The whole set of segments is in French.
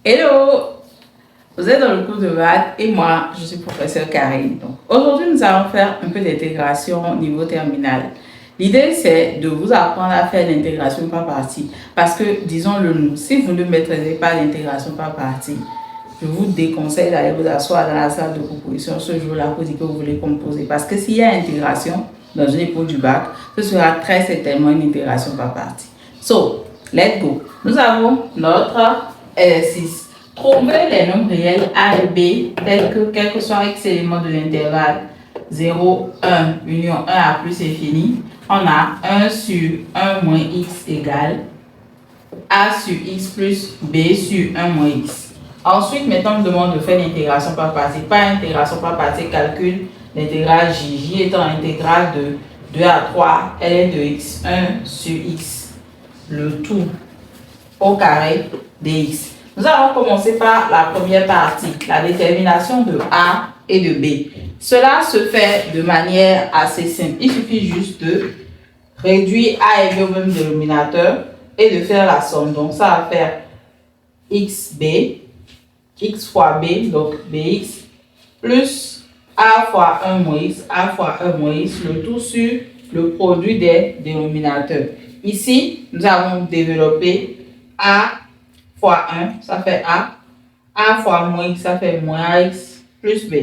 Hello! Vous êtes dans le cours de maths et moi, je suis professeur Karine. Donc, aujourd'hui, nous allons faire un peu d'intégration au niveau terminal. L'idée, c'est de vous apprendre à faire l'intégration par partie. Parce que, disons-le nous, si vous ne maîtrisez pas l'intégration par partie, je vous déconseille d'aller vous asseoir dans la salle de proposition ce jour-là pour dire que vous voulez composer. Parce que s'il y a intégration dans une épreuve du bac, ce sera très certainement une intégration par partie. So, let's go. Nous avons notre exercice. Trouver les nombres réels A et B tels que quel que soit X élément de l'intervalle 0, 1, union 1 à plus infini. On a 1 sur 1 moins X égale A sur X plus B sur 1 moins X. Ensuite, maintenant, on nous demande de faire l'intégration par partie. Pas intégration par partie, calcul l'intégrale J. J étant l'intégrale de 2 à 3 ln de X, 1 sur X, le tout au carré dx. Nous allons commencer par la première partie, la détermination de A et de B. Cela se fait de manière assez simple. Il suffit juste de réduire A et B au même dénominateur et de faire la somme. Donc, ça va faire XB, X fois B, donc BX, plus A fois 1 moins X, A fois 1 moins X, le tout sur le produit des dénominateurs. Ici, nous avons développé A fois 1, ça fait A. A fois moins X, ça fait moins X plus B.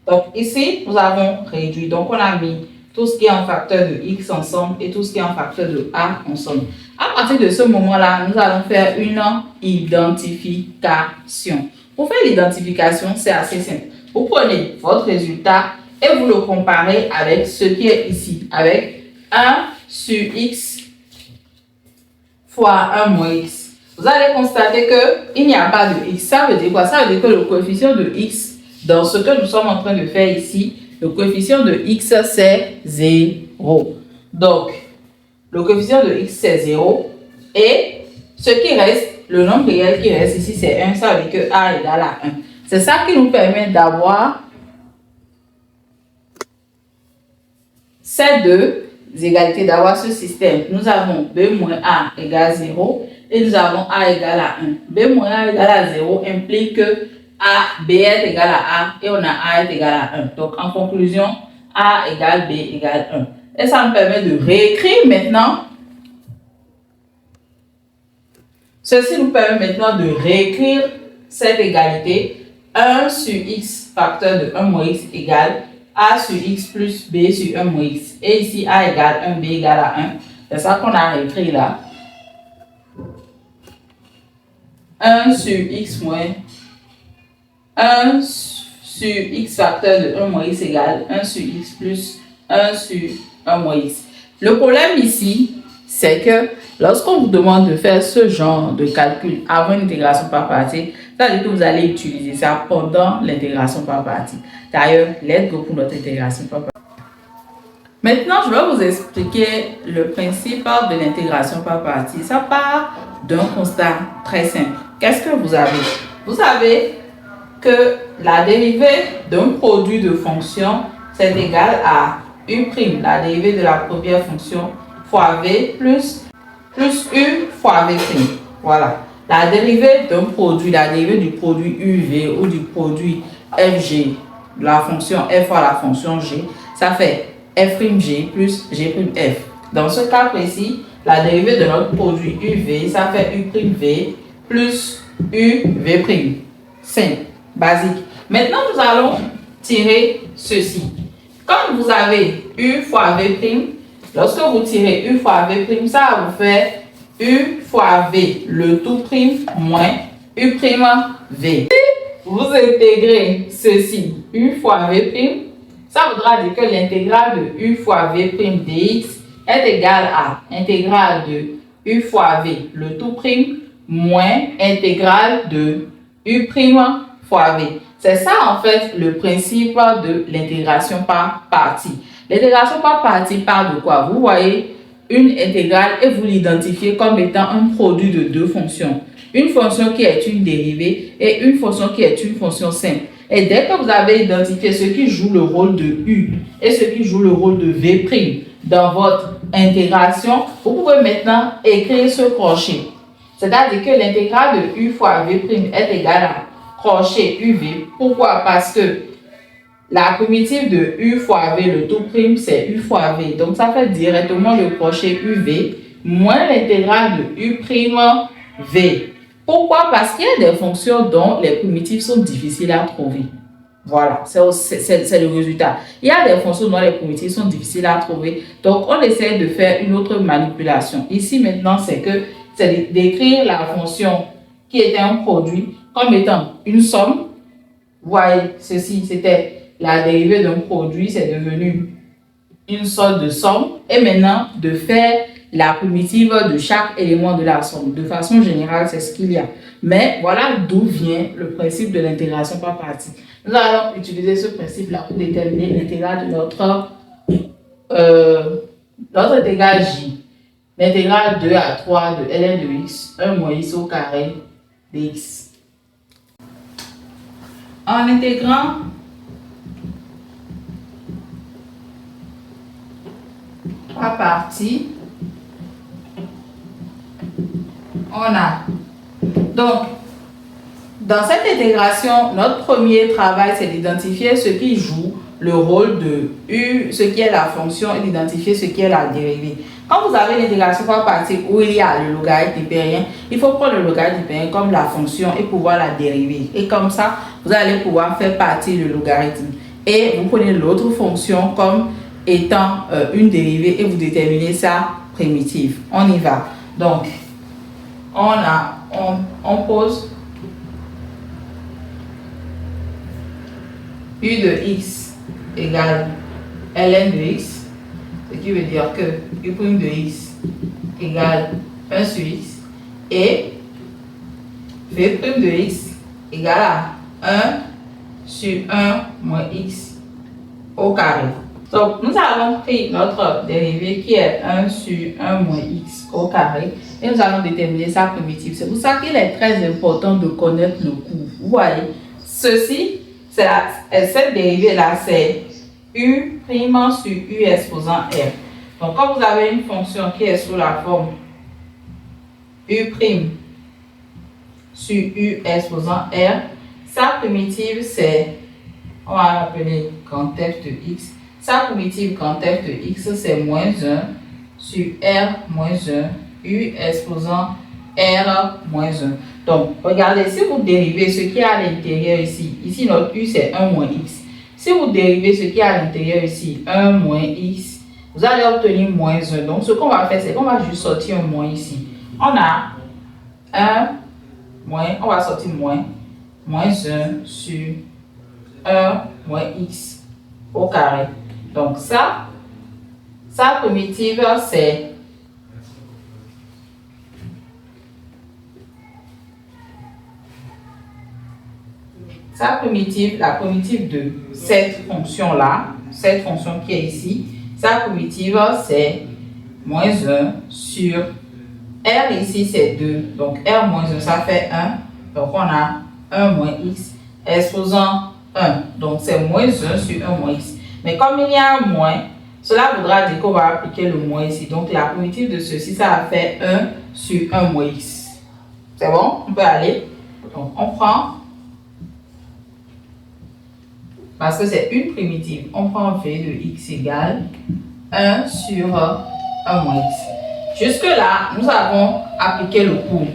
Donc ici, nous avons réduit. Donc on a mis tout ce qui est en facteur de X ensemble et tout ce qui est en facteur de A ensemble. À partir de ce moment-là, nous allons faire une identification. Pour faire l'identification, c'est assez simple. Vous prenez votre résultat et vous le comparez avec ce qui est ici, avec 1 sur X fois 1 moins X. Vous allez constater qu'il n'y a pas de X. Ça veut dire quoi? Ça veut dire que le coefficient de X, dans ce que nous sommes en train de faire ici, le coefficient de X, c'est 0. Donc, le coefficient de X, c'est 0. Et ce qui reste, le nombre réel qui reste ici, c'est 1. Ça veut dire que A égale à 1. C'est ça qui nous permet d'avoir ces deux égalités, d'avoir ce système. Nous avons B moins A égale 0. Et nous avons A égale à 1. B moins A égale à 0 implique que B est égal à A et on a A est égal à 1. Donc, en conclusion, A égale B égale 1. Et ça me permet de réécrire maintenant. Ceci nous permet maintenant de réécrire cette égalité. 1 sur X facteur de 1 moins X égale A sur X plus B sur 1 moins X. Et ici, A égale 1, B égale à 1. C'est ça qu'on a réécrit là. 1 sur X moins 1 sur X facteur de 1 moins X égale 1 sur X plus 1 sur 1 moins X. Le problème ici, c'est que lorsqu'on vous demande de faire ce genre de calcul avant l'intégration par partie, ça veut dire que vous allez utiliser ça pendant l'intégration par partie. D'ailleurs, let's go pour notre intégration par partie. Maintenant, je vais vous expliquer le principe de l'intégration par partie. Ça part d'un constat très simple. Qu'est-ce que vous avez? Vous savez que la dérivée d'un produit de fonction, c'est égal à U', la dérivée de la première fonction, fois V plus U fois V'. Voilà. La dérivée d'un produit, la dérivée du produit UV ou du produit FG, la fonction F fois la fonction G, ça fait F'G plus G'F. Dans ce cas précis, la dérivée de notre produit UV, ça fait U'V plus UV'. Simple, basique. Maintenant, nous allons tirer ceci. Comme vous avez U fois V', lorsque vous tirez U fois V', ça va vous faire U fois V, le tout prime, moins U', V. Si vous intégrez ceci, U fois V', ça voudra dire que l'intégrale de U fois V' dx est égale à intégrale de U fois V, le tout prime, moins intégrale de U' fois V. C'est ça en fait le principe de l'intégration par partie. L'intégration par partie parle de quoi? Vous voyez une intégrale et vous l'identifiez comme étant un produit de deux fonctions. Une fonction qui est une dérivée et une fonction qui est une fonction simple. Et dès que vous avez identifié ce qui joue le rôle de U et ce qui joue le rôle de V' dans votre intégration, vous pouvez maintenant écrire ce crochet. C'est-à-dire que l'intégrale de U fois V' est égale à crochet UV. Pourquoi? Parce que la primitive de U fois V, le tout prime, c'est U fois V. Donc, ça fait directement le crochet UV moins l'intégrale de U' V. Pourquoi? Parce qu'il y a des fonctions dont les primitives sont difficiles à trouver. Voilà, c'est le résultat. Il y a des fonctions dont les primitives sont difficiles à trouver. Donc, on essaie de faire une autre manipulation. Ici, maintenant, c'est d'écrire la fonction qui était un produit comme étant une somme. Vous voyez, ceci, c'était la dérivée d'un produit, c'est devenu une sorte de somme. Et maintenant, de faire la primitive de chaque élément de la somme. De façon générale, c'est ce qu'il y a. Mais voilà d'où vient le principe de l'intégration par partie. Nous allons utiliser ce principe-là pour déterminer l'intégrale de notre intégrale J. L'intégrale 2 à 3 de ln de x, 1 moins x au carré dx. En intégrant par partie, on a donc dans cette intégration, notre premier travail, c'est d'identifier ce qui joue le rôle de U, ce qui est la fonction, et d'identifier ce qui est la dérivée. Quand vous avez l'intégration par partie où il y a le logarithme hypérien, il faut prendre le logarithme hypérien comme la fonction et pouvoir la dériver. Et comme ça, vous allez pouvoir faire partie du logarithme. Et vous prenez l'autre fonction comme étant une dérivée et vous déterminez sa primitive. On y va. Donc, on pose U de x égale ln de x, ce qui veut dire que U' de x égale 1 sur x et V' de x égale à 1 sur 1 moins x au carré. Donc, nous avons pris notre dérivée qui est 1 sur 1 moins x au carré et nous allons déterminer sa primitive. C'est pour ça qu'il est très important de connaître le cours. Vous voyez, ceci, cette dérivée-là, c'est U' sur U exposant R. Donc, quand vous avez une fonction qui est sous la forme U' sur U exposant R, sa primitive, c'est, on va l'appeler grand F de x. Sa primitive grand F de x, c'est moins 1 sur R moins 1, U exposant R moins 1. Donc, regardez, si vous dérivez ce qui est à l'intérieur ici notre U c'est 1 moins x. Si vous dérivez ce qui est à l'intérieur ici, 1 moins x, vous allez obtenir moins 1. Donc, ce qu'on va faire, c'est qu'on va juste sortir un moins ici. On a 1 moins, on va sortir moins 1 sur 1 moins x au carré. Donc, ça, sa primitive, c'est sa primitive, la primitive de cette fonction-là, cette fonction qui est ici, sa primitive, c'est moins 1 sur R ici, c'est 2. Donc, R moins 1, ça fait 1. Donc, on a 1 moins x exposant 1. Donc, c'est moins 1 sur 1 moins x. Mais comme il y a un moins, cela voudra dire qu'on va appliquer le moins ici. Donc, la primitive de ceci, ça va faire 1 sur 1 moins x. C'est bon? On peut aller. Donc, on prend, parce que c'est une primitive, on prend V de x égale 1 sur 1 moins x. Jusque-là, nous avons appliqué le cours.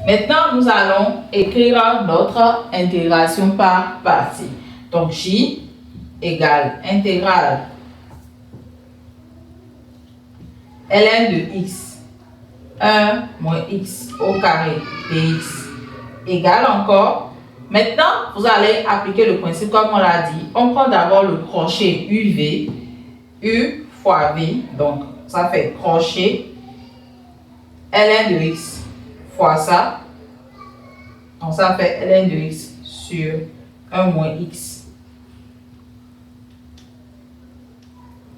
Maintenant, nous allons écrire notre intégration par partie. Donc, J égale intégrale ln de x 1 moins x au carré dx égale encore. Maintenant, vous allez appliquer le principe comme on l'a dit. On prend d'abord le crochet UV, U fois V, donc ça fait crochet ln de x fois ça. Donc ça fait ln de x sur 1 moins x.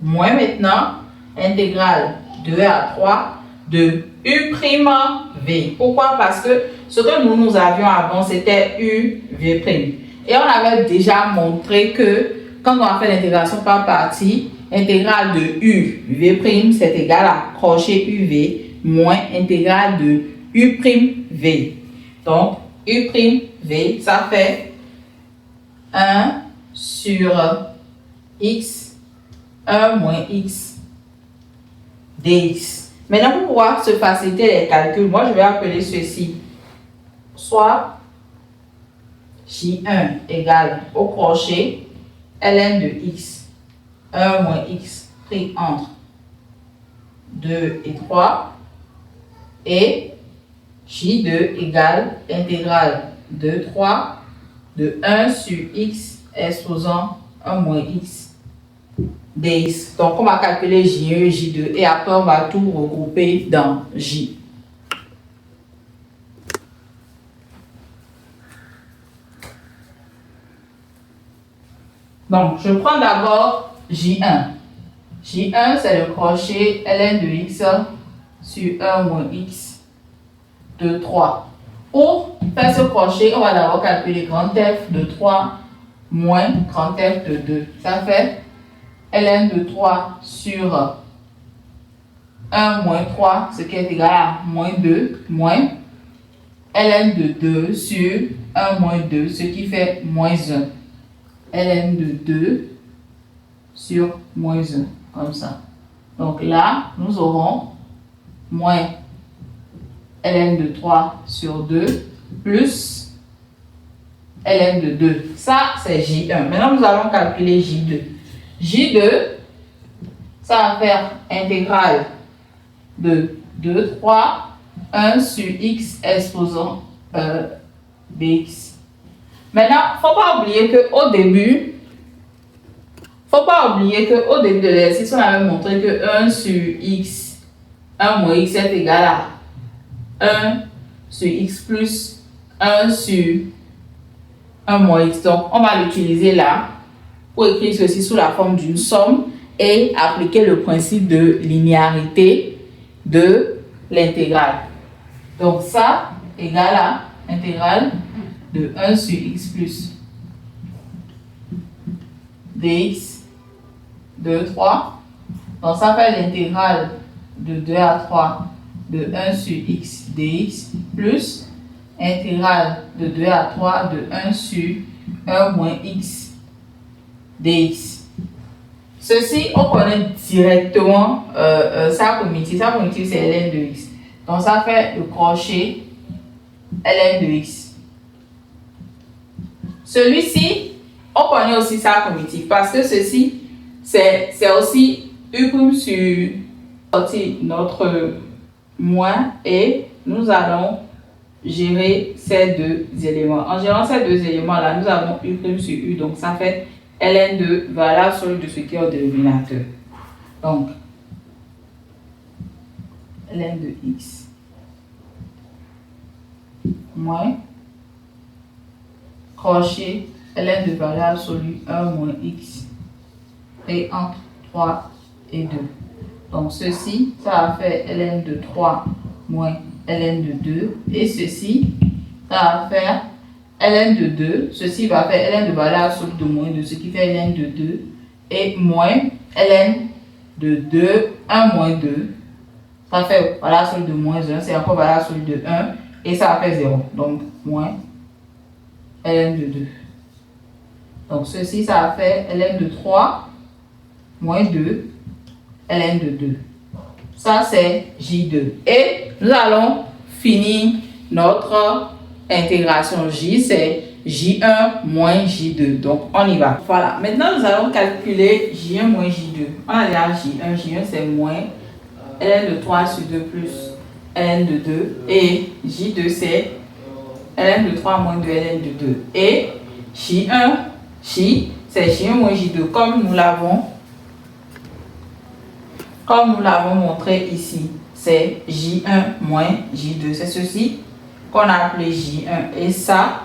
Moins maintenant, intégrale 2 à 3 de U'(V). Pourquoi? Parce que ce que nous avions avant, c'était UV'. Et on avait déjà montré que quand on a fait l'intégration par partie, intégrale de UV', c'est égal à crochet UV moins intégrale de U'V. Donc, U'V, ça fait 1 sur x, 1 moins x dx. Maintenant, pour pouvoir se faciliter les calculs, moi, je vais appeler ceci soit J1 égale au crochet ln de x, 1 moins x pris entre 2 et 3, et J2 égale intégrale de 3 de 1 sur x exposant 1 moins x dx. Donc, on va calculer J1, J2 et après, on va tout regrouper dans J. Donc, je prends d'abord J1. J1, c'est le crochet ln de x sur 1 moins x de 3. Pour faire ce crochet, on va d'abord calculer grand F de 3 moins grand F de 2. Ça fait ln de 3 sur 1 moins 3, ce qui est égal à moins 2, moins ln de 2 sur 1 moins 2, ce qui fait moins 1. ln de 2 sur moins 1, comme ça. Donc là, nous aurons moins ln de 3 sur 2 plus ln de 2. Ça, c'est J1. Maintenant, nous allons calculer J2. J2, ça va faire intégrale de 2, 3, 1 sur x exposant bx. Maintenant, il ne faut pas oublier qu'au début, de l'exercice, on avait montré que 1 sur x, 1 moins x est égal à 1 sur x plus 1 sur 1 moins x. Donc, on va l'utiliser là pour écrire ceci sous la forme d'une somme et appliquer le principe de linéarité de l'intégrale. Donc, ça égale à intégrale de 1 sur x plus dx de 3. Donc, ça fait l'intégrale de 2 à 3 de 1 sur x dx plus intégrale de 2 à 3 de 1 sur 1 moins x dx. Ceci, on connaît directement sa primitive. Sa primitive, c'est ln de x. Donc, ça fait le crochet ln de x. Celui-ci, on connaît aussi sa primitive parce que ceci, c'est aussi U' sur notre moins et nous allons gérer ces deux éléments. En gérant ces deux éléments-là, nous avons U' sur U, donc ça fait ln de valeur sur de ce qui est au dénominateur. Donc, ln de x moins crochet ln de valeur absolue 1 moins x et entre 3 et 2. Donc ceci, ça va faire ln de 3 moins ln de 2 et ceci, ça va faire ln de 2. Ceci va faire ln de valeur absolue de moins 2, ce qui fait ln de 2 et moins ln de 2, 1 moins 2. Ça fait valeur absolue de moins 1, c'est encore valeur absolue de 1 et ça va faire 0. Donc moins ln de 2. Donc ceci, ça va faire ln de 3 moins 2 ln de 2. Ça, c'est J2. Et nous allons finir notre intégration J, c'est J1 moins J2. Donc, on y va. Voilà. Maintenant, nous allons calculer J1 moins J2. On a déjà J1. J1, c'est moins ln de 3 sur 2 plus ln de 2. Et J2, c'est ln de 3 moins 2 ln de 2. Et J1, J, c'est J1 moins J2, comme nous l'avons montré ici. C'est J1 moins J2. C'est ceci qu'on a appelé J1 et ça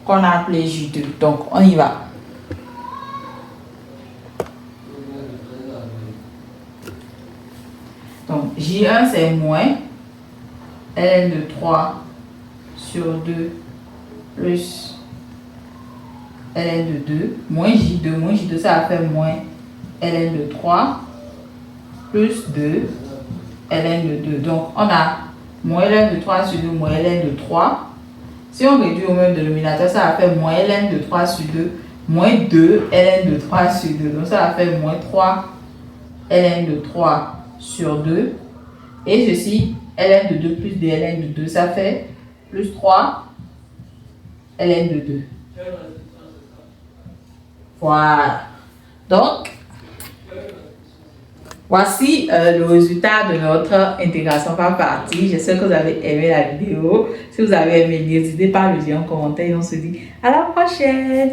qu'on a appelé J2. Donc, on y va. Donc, J1, c'est moins ln de 3 sur 2 plus ln de 2 moins J2. Moins J2, ça va faire moins ln de 3 plus 2 ln de 2. Donc, on a moins ln de 3 sur 2 moins ln de 3. Si on réduit au même dénominateur, ça va faire moins ln de 3 sur 2 moins 2 ln de 3 sur 2. Donc ça va faire moins 3 ln de 3 sur 2. Et ceci, ln de 2 plus dln de 2, ça fait plus 3 ln de 2. Voilà. Donc, voici le résultat de notre intégration par partie. J'espère que vous avez aimé la vidéo. Si vous avez aimé, n'hésitez pas à le dire en commentaire et on se dit à la prochaine.